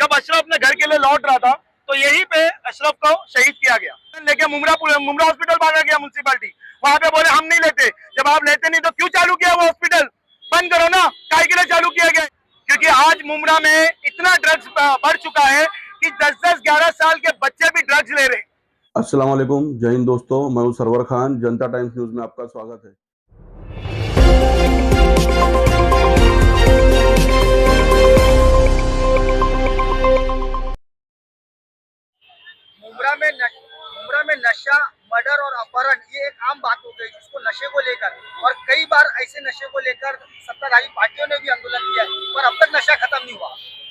जब अशरफ अपने घर के लिए लौट रहा था तो यहीं पे अशरफ को शहीद किया गया। लेके मुमरा हॉस्पिटल भागा गया म्युनिसिपालिटी, वहां पे बोले हम नहीं लेते। जब आप लेते नहीं तो क्यों चालू किया वो हॉस्पिटल? बंद करो ना, काय के लिए चालू किया गया? क्योंकि आज मुमरा में इतना ड्रग्स बढ़ चुका है कि 10-10, 11 साल के बच्चे भी ड्रग्स ले रहे हैं। अस्सलाम वालेकुम, जय हिंद दोस्तों, मैं हूं सरवर खान। जनता टाइम्स न्यूज में आपका स्वागत है। मुमरा में नशा, मर्डर और अपहरण ये एक आम बात हो गई, जिसको नशे को लेकर और कई बार ऐसे नशे को लेकर सत्ताधारी पार्टियों ने भी आंदोलन किया है, पर अब तक नशा खत्म नहीं हुआ।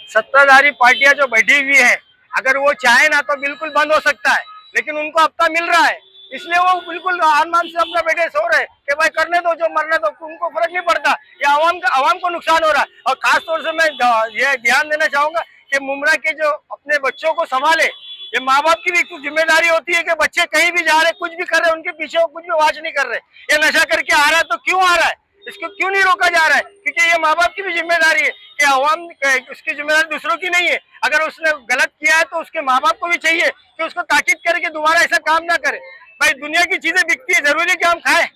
सत्ताधारी पार्टियां जो बैठी हुई है, अगर वो चाहे ना तो बिल्कुल बंद हो सकता है, लेकिन उनको हफ्ता मिल रहा है, इसलिए वो बिल्कुल आराम से अपना बैठे सो रहे कि भाई करने दो जो मरने दो, उनको फर्क नहीं पड़ता। ये आवाम को नुकसान हो रहा है। और खास तौर से मैं ये ध्यान देना चाहूंगा कि मुमरा के जो अपने बच्चों को संभाले, ये माँ बाप की भी कुछ जिम्मेदारी होती है कि बच्चे कहीं भी जा रहे, कुछ भी कर रहे, उनके पीछे वो कुछ भी वाच नहीं कर रहे। ये नशा करके आ रहा है तो क्यों आ रहा है, इसको क्यों नहीं रोका जा रहा है? क्योंकि ये माँ बाप की भी जिम्मेदारी है कि अवाम, उसकी जिम्मेदारी दूसरों की नहीं है। अगर उसने गलत किया है तो उसके माँ बाप को भी चाहिए कि उसको ताकीद करे कि दोबारा ऐसा काम ना करे। भाई दुनिया की चीजें बिकती है, जरूरी कि हम खाएं,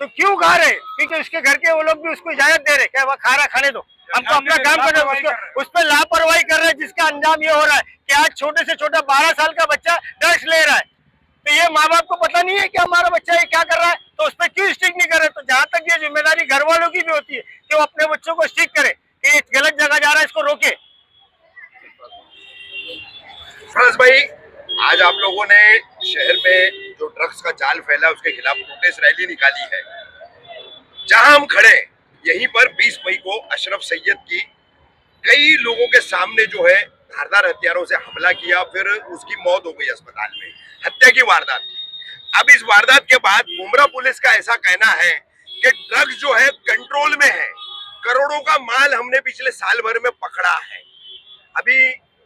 तो क्यों खा रहे? क्योंकि उसके घर के वो लोग भी उसको इजाजत दे रहे, क्या वह खा रहा, खाने दो, हमको अपना काम करना। उस पर लापरवाही कर रहे हैं, जिसका अंजाम ये हो रहा है कि आज छोटे से छोटा 12 साल का बच्चा ड्रग्स ले रहा है। तो ये माँ बाप को पता नहीं है कि हमारा बच्चा ये क्या कर रहा है, तो उस पर क्यों स्टिक नहीं कर रहे? तो जहां तक ये जिम्मेदारी घर वालों की भी होती है कि वो अपने बच्चों को स्टिक करे कि ये गलत जगह जा रहा है, इसको रोके। फरज भाई, आज आप लोगों ने शहर में जो ड्रग्स का जाल फैला उसके खिलाफ प्रोटेस्ट रैली निकाली है। जहां हम खड़े यहीं पर 20 मई को अशरफ सैयद की कई लोगों के सामने जो है धारदार हथियारों से हमला किया, फिर उसकी मौत हो गई अस्पताल में, हत्या की वारदात थी। अब इस वारदात के बाद मुमरा पुलिस का ऐसा कहना है कि ड्रग्स जो है कंट्रोल में है, करोड़ों का माल हमने पिछले साल भर में पकड़ा है। अभी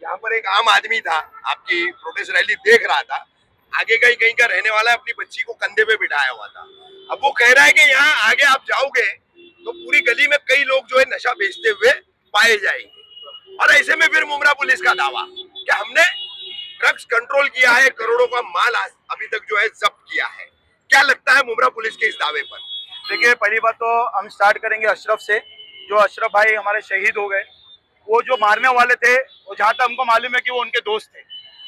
यहाँ पर एक आम आदमी था, आपकी प्रोटेस्ट रैली देख रहा था, आगे कहीं का रहने वाला, अपनी बच्ची को कंधे पे बिठाया हुआ था। अब वो कह रहा है कि यहाँ आगे आप जाओगे तो पूरी गली में कई लोग जो है नशा बेचते हुए पाए जाएंगे। और ऐसे में फिर मुमरा पुलिस का दावा कि हमने ड्रग्स कंट्रोल किया है, करोड़ों का माल अभी तक जो है जब्त किया है। क्या लगता है मुमरा पुलिस के इस दावे पर? देखिए, पहली बात तो हम स्टार्ट करेंगे अशरफ से। जो अशरफ भाई हमारे शहीद हो गए, वो जो मारने वाले थे, वो जहाँ तक हमको मालूम है कि वो उनके दोस्त थे।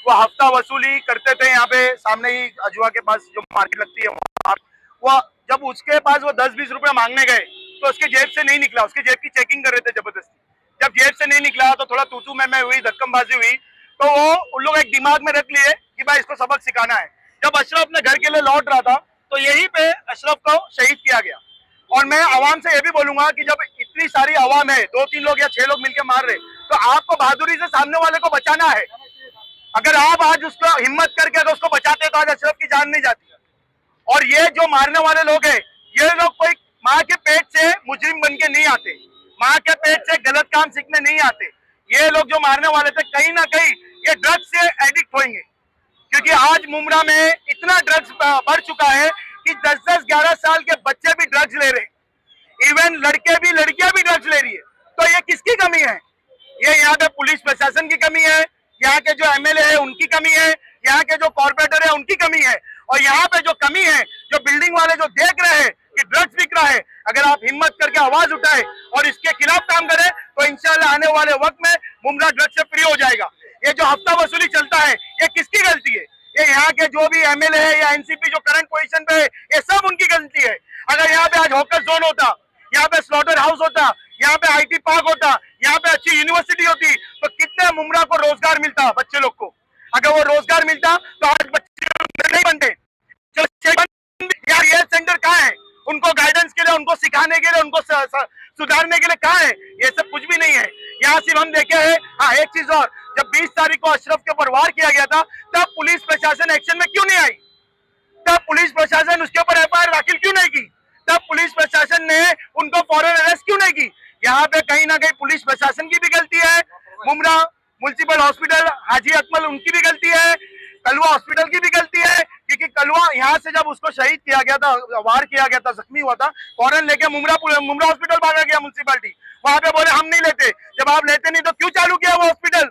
वो हफ्ता वसूली करते थे यहाँ पे सामने ही अजवा के पास जो मार्केट लगती है वहाँ। वो जब उसके पास वो 10-20 रुपए मांगने गए तो उसके जेब से नहीं निकला, उसके जेब की चेकिंग कर रहे थे जबरदस्ती। जब जेब से नहीं निकला तो थोड़ा तू मैं हुई, धक्कमबाजी हुई, तो वो उन लोग एक दिमाग में रख लिए कि भाई इसको सबक सिखाना है। जब अशरफ अपने घर के लिए लौट रहा था तो यहीं पे अशरफ को शहीद किया गया। और मैं आवाम से ये भी बोलूंगा कि जब इतनी सारी आवाम है, 2-3 लोग या 6 लोग मिलकर मार रहे, तो आपको बहादुरी से सामने वाले को बचाना है। अगर आप आज उसको हिम्मत करके अगर उसको बचाते तो आज अशरफ की जान नहीं जाती। और ये जो मारने वाले लोग हैं, ये लोग कोई माँ के पेट से मुजरिम बन के नहीं आते, माँ के पेट से गलत काम सीखने नहीं आते। ये लोग जो मारने वाले थे, कहीं ना कहीं ये ड्रग्स से एडिक्ट होंगे। क्योंकि आज मुमरा में इतना ड्रग्स बढ़ चुका है कि 10-10, 11 साल के बच्चे भी ड्रग्स ले रहे हैं, इवन लड़कियां भी ड्रग्स ले रही है। तो ये किसकी कमी है? ये यहाँ पे पुलिस प्रशासन की कमी है, यहाँ के जो एमएलए है उनकी कमी है, यहाँ के जो कॉर्पोरेटर है उनकी कमी है। और यहाँ पे जो कमी है, जो बिल्डिंग वाले जो देख रहे हैं कि ड्रग्स बिक रहा है, अगर आप हिम्मत करके आवाज उठाए और इसके खिलाफ काम करें तो इंशाल्लाह आने वाले वक्त में मुमरा ड्रग्स से फ्री हो जाएगा। ये जो हफ्ता वसूली चलता है, ये किसकी गलती है? ये यहाँ के जो भी एमएलए है या एनसीपी जो करंट पोजीशन पे है, ये सब उनकी गलती है। अगर यहाँ पे आज हॉकर जोन होता, यहाँ पे स्लॉटर हाउस होता, यहाँ पे आईटी पार्क होता, यहाँ पे अच्छी यूनिवर्सिटी होती, तो कितने मुमरा को रोजगार मिलता बच्चे लोग को। अगर वो रोजगार मिलता तो आज बच्चे नहीं बनते। यार ये सेंटर कहाँ है? उनको गाइडेंस के लिए, उनको सिखाने के लिए, उनको सुधारने के लिए कहाँ है? ये सब कुछ भी नहीं है। यहाँ सिर्फ हम देखे हैं। हाँ, एक चीज और, जब 20 तारीख को अशरफ के ऊपर वार किया गया था, तब पुलिस प्रशासन एक्शन में क्यों नहीं आई? तब पुलिस प्रशासन उसके ऊपर एफआईआर दाखिल क्यों नहीं की? तब पुलिस प्रशासन ने उनको फौरन अरेस्ट क्यों नहीं की? यहाँ पे कहीं ना कहीं पुलिस प्रशासन की भी गलती है, मुमरा म्युनिसिपल हॉस्पिटल हाजी अकमल उनकी भी गलती है, कलवा हॉस्पिटल की भी गलती है। क्योंकि कलवा यहाँ से जब उसको शहीद किया गया था, वार किया गया था, जख्मी हुआ था, फौरन लेके मुमरा हॉस्पिटल भागा गया म्युनिसिपालिटी, वहां पे बोले हम नहीं लेते। जब आप लेते नहीं तो क्यों चालू किया वो हॉस्पिटल?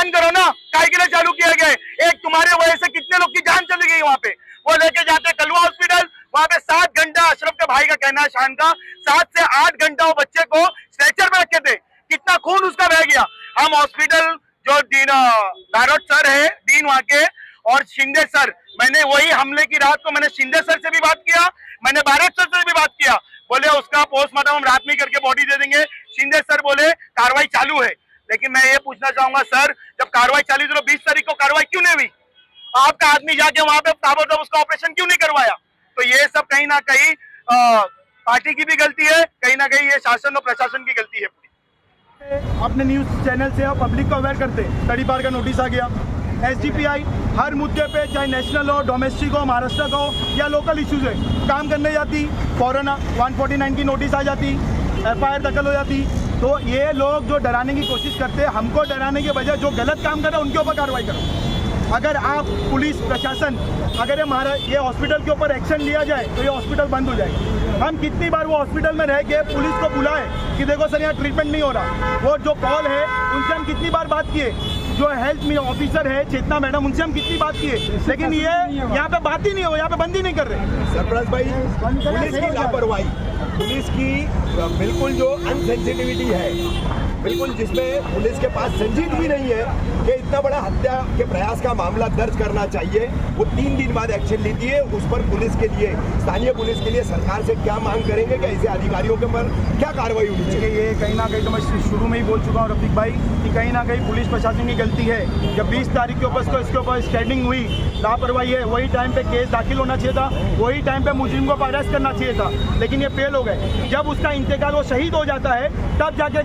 बंद करो ना, काय के लिए चालू किया गया है? एक तुम्हारे वजह से कितने लोग की जान चली गई वहां पे। वो लेके जाते कलवा हॉस्पिटल, वहां पे 7 घंटा, अशरफ के भाई का कहना है शान का, 7 से 8 घंटा वो बच्चे को स्ट्रेचर पे रखे थे, कितना खून उसका बह गया। हम हॉस्पिटल जो दारोट सर है डीन वहां के, और शिंदे सर, मैंने वही हमले की रात को मैंने शिंदे सर से भी बात किया, मैंने बारोट सर से भी बात किया, बोले उसका पोस्टमार्टम हम रात में करके बॉडी दे देंगे। शिंदे सर बोले कार्रवाई चालू है। लेकिन मैं ये पूछना चाहूंगा सर, जब कार्रवाई चालू थी तो 20 तारीख को कार्रवाई क्यों नहीं हुई? आपका आदमी जाके वहां पे ताबड़तोड़ उसका ऑपरेशन क्यों नहीं करवाया? तो ये सब कहीं ना कहीं पार्टी की भी गलती है, कहीं ना कहीं ये शासन और प्रशासन की गलती है। अपने न्यूज़ चैनल से और पब्लिक को अवेयर करते, तड़ी पार का नोटिस आ गया। एसडीपीआई हर मुद्दे पे, चाहे नेशनल हो, डोमेस्टिक हो, महाराष्ट्र का हो या लोकल इश्यूज है, काम करने जाती, फौरन 149 की नोटिस आ जाती, एफआईआर दखल हो जाती। तो ये लोग जो डराने की कोशिश करते हैं, हमको डराने के बजाय जो गलत काम कर रहे हैं उनके ऊपर कार्रवाई करो। अगर आप पुलिस प्रशासन, अगर ये हॉस्पिटल के ऊपर एक्शन लिया जाए तो ये हॉस्पिटल बंद हो जाएगा। हम कितनी बार वो हॉस्पिटल में रह के पुलिस को बुलाए कि देखो सर यहाँ ट्रीटमेंट नहीं हो रहा, वो जो कॉल है उनसे हम कितनी बार बात किए, जो हेल्थ में ऑफिसर है चेतना मैडम, उनसे हम कितनी बात किए, लेकिन ये यहाँ पे बात ही नहीं हो, यहाँ पे बंद ही नहीं कर रहे। सरफराज भाई, पुलिस की लापरवाही, पुलिस की बिल्कुल जो अनसेंसिटिविटी है, बिल्कुल जिसमें पुलिस के पास संजीद भी नहीं है कि इतना बड़ा हत्या के प्रयास का मामला दर्ज करना चाहिए, वो 3 दिन बाद एक्शन लेती है। उस पर पुलिस के लिए, स्थानीय पुलिस के लिए सरकार से क्या मांग करेंगे कि ऐसे अधिकारियों के ऊपर क्या कार्रवाई होनी चाहिए? ये कहीं ना कहीं तो मैं शुरू में ही बोल चुका हूँ रफीक भाई कि कहीं ना कहीं पुलिस प्रशासन की गलती है। जब 20 तारीख के ऊपर इसके ऊपर स्टैंडिंग हुई, लापरवाही है, वही टाइम पे केस दाखिल होना चाहिए था, वही टाइम पे मुजरिम को अरेस्ट करना चाहिए था, लेकिन ये फेल हो गए। जब उसका इंतकाल, वो शहीद हो जाता है, तब जाके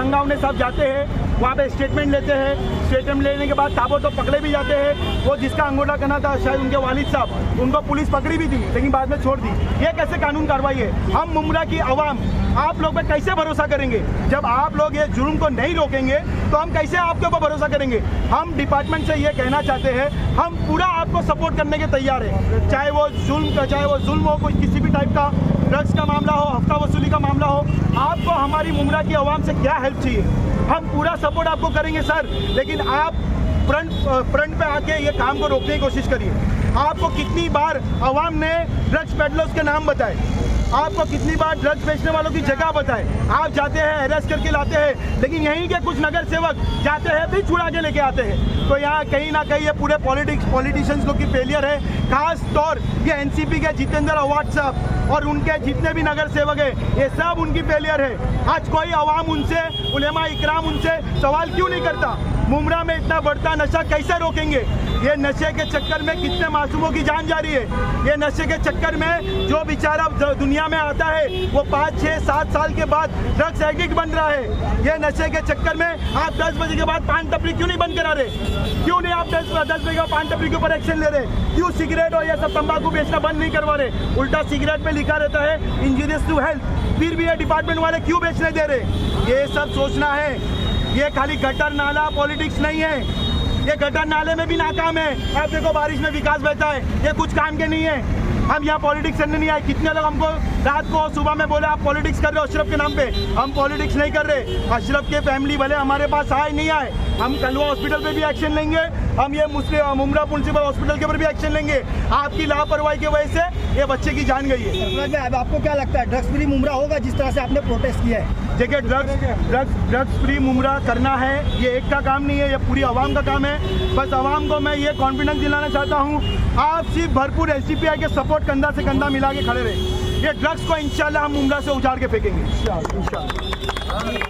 गंगाव ने साहब जाते हैं, वहाँ पे स्टेटमेंट लेते हैं, स्टेटमेंट लेने के बाद ताबड़तोड़ पकड़े भी जाते हैं। वो जिसका अंगूठा करना था शायद उनके वालिद साहब, उनको पुलिस पकड़ी भी थी लेकिन बाद में छोड़ दी। ये कैसे कानून कार्रवाई है? हम मुमरा की आवाम आप लोग पे कैसे भरोसा करेंगे? जब आप लोग ये जुर्म को नहीं रोकेंगे तो हम कैसे आपके ऊपर भरोसा करेंगे? हम डिपार्टमेंट से ये कहना चाहते हैं, हम पूरा आपको सपोर्ट करने के तैयार हैं, चाहे वो जुल्म हो, कोई किसी भी टाइप का ड्रग्स का मामला हो, हफ्ता वसूली का मामला हो। आपको हमारी मुमरा की आवाम से क्या हेल्प चाहिए, हम पूरा सपोर्ट आपको करेंगे सर, लेकिन आप फ्रंट पे आके ये काम को रोकने की कोशिश करिए। आपको कितनी बार आवाम ने ड्रग्स पेडलर्स के नाम बताए, आपको कितनी बार ड्रग्स बेचने वालों की जगह बताए, आप जाते हैं अरेस्ट करके लाते हैं, लेकिन यहीं के कुछ नगर सेवक जाते हैं फिर छुड़ा के लेके आते हैं। तो यहाँ कहीं ना कहीं ये पूरे पॉलिटिशियंस लोग की फेलियर है। खास तौर ये एनसीपी के जितेंद्र अवाड साहब और उनके जितने भी नगर सेवक है, ये सब उनकी फेलियर है। आज कोई आवाम उनसे, उलेमा इकराम उनसे सवाल क्यों नहीं करता? मुमरा में इतना बढ़ता नशा कैसे रोकेंगे? ये नशे के चक्कर में कितने मासूमों की जान जा रही है। ये नशे के चक्कर में जो बेचारा दुनिया में आता है वो 5, 6, 7 साल के बाद ड्रग्स एडिक्ट बन रहा है। ये नशे के चक्कर में आप 10 बजे के बाद पान टपरी क्यों नहीं बंद करा रहे? क्यों नहीं आप 10 बजे के पान टपरी के ऊपर एक्शन ले रहे? क्यों सिगरेट और ये सब तंबाकू बेचना बंद नहीं करवा रहे? उल्टा सिगरेट पे लिखा रहता है इंजीरियस टू हेल्थ, फिर भी ये डिपार्टमेंट वाले क्यों बेचने दे रहे? ये सब सोचना है। ये खाली गटर नाला पॉलिटिक्स नहीं है, ये गटर नाले में भी नाकाम है। अब देखो बारिश में विकास बहता है, ये कुछ काम के नहीं है। हम यहाँ पॉलिटिक्स करने नहीं आए। कितने लोग हमको रात को सुबह में बोले आप पॉलिटिक्स कर रहे हो अशरफ के नाम पे। हम पॉलिटिक्स नहीं कर रहे। अशरफ के फैमिली भले हमारे पास आए नहीं आए, हम कलवा हॉस्पिटल पे भी एक्शन लेंगे, हम ये मुमरा म्युनिसिपल हॉस्पिटल के ऊपर भी एक्शन लेंगे। आपकी लापरवाही की वजह से ये बच्चे की जान गई है। अब आपको क्या लगता है ड्रग्स फ्री मुमरा होगा जिस तरह से आपने प्रोटेस्ट किया है? देखिए ड्रग्स फ्री मुमरा करना है, ये एक का काम नहीं है, ये पूरी आवाम का काम है। बस आवाम को मैं ये कॉन्फिडेंस दिलाना चाहता हूँ, आप सिर्फ भरपूर एसडीपीआई के सपोर्ट कंधा से कंधा मिला के खड़े रहे। ये ड्रग्स को इंशाल्लाह हम मुमरा से उजाड़ के फेंकेंगे इंशाल्लाह।